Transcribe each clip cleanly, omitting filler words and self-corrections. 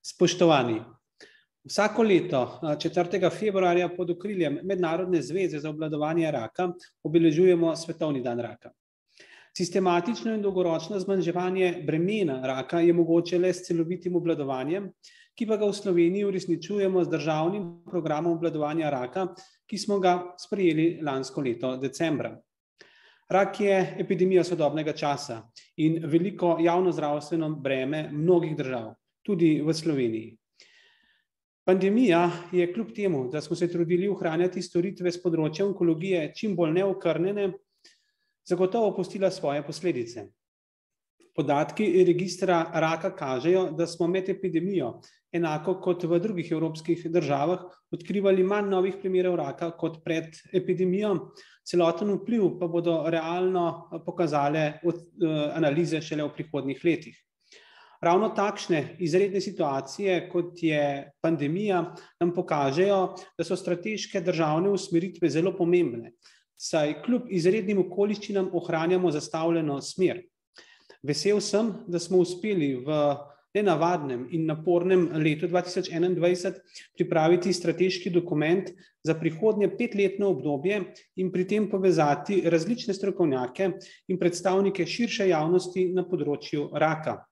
Spoštovani, vsako leto 4. februarja pod okriljem Mednarodne zveze za obvladovanje raka obeležujemo Svetovni dan raka. Sistematično in dolgoročno zmanjševanje bremena raka je mogoče le s celovitim obvladovanjem, ki pa ga v Sloveniji uresničujemo z državnim programom obvladovanja raka, ki smo ga sprejeli lansko leto decembra. Rak je epidemija sodobnega časa in veliko javnozdravstveno breme mnogih držav, tudi v Sloveniji. Pandemija je kljub temu, da smo se trudili ohranjati storitve s področja onkologije čim bolj neokrnjene, zagotovo pustila svoje posledice. Podatki registra raka kažejo, da smo med epidemijo, enako kot v drugih evropskih državah, odkrivali manj novih primerov raka kot pred epidemijo, celoten vpliv pa bodo realno pokazale analize šele v prihodnjih letih. Ravno takšne izredne situacije, kot je pandemija, nam pokažejo, da so strateške državne usmeritve zelo pomembne, saj kljub izrednim okoliščinam ohranjamo zastavljeno smer. Vesel sem, da smo uspeli v nenavadnem in napornem letu 2021 pripraviti strateški dokument za prihodnje 5-letno obdobje in pri tem povezati različne strokovnjake in predstavnike širše javnosti na področju raka.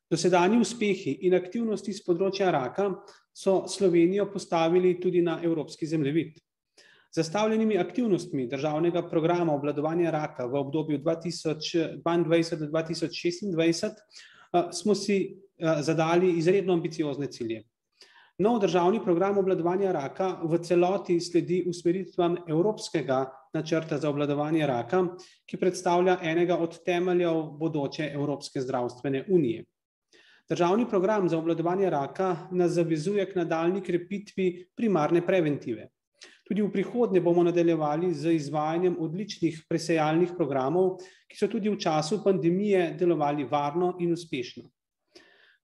Dosedanji uspehi in aktivnosti s področja raka so Slovenijo postavili tudi na evropski zemljevid. Z zastavljenimi aktivnostmi državnega programa obvladovanja raka v obdobju 2022 do 2026 smo si zadali izredno ambiciozne cilje. Nov državni program obvladovanja raka v celoti sledi usmeritvam Evropskega načrta za obvladovanje raka, ki predstavlja enega od temeljev bodoče Evropske zdravstvene unije. Državni program za obvladovanje raka nas zavezuje k nadaljnji krepitvi primarne preventive. Tudi v prihodnje bomo nadaljevali z izvajanjem odličnih presejalnih programov, ki so tudi v času pandemije delovali varno in uspešno.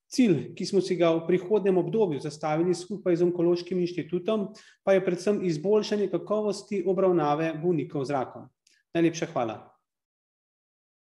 Cilj, ki smo si ga v prihodnjem obdobju zastavili skupaj z Onkološkim inštitutom, pa je predvsem izboljšanje kakovosti obravnave bolnikov z rakom. Najlepša hvala.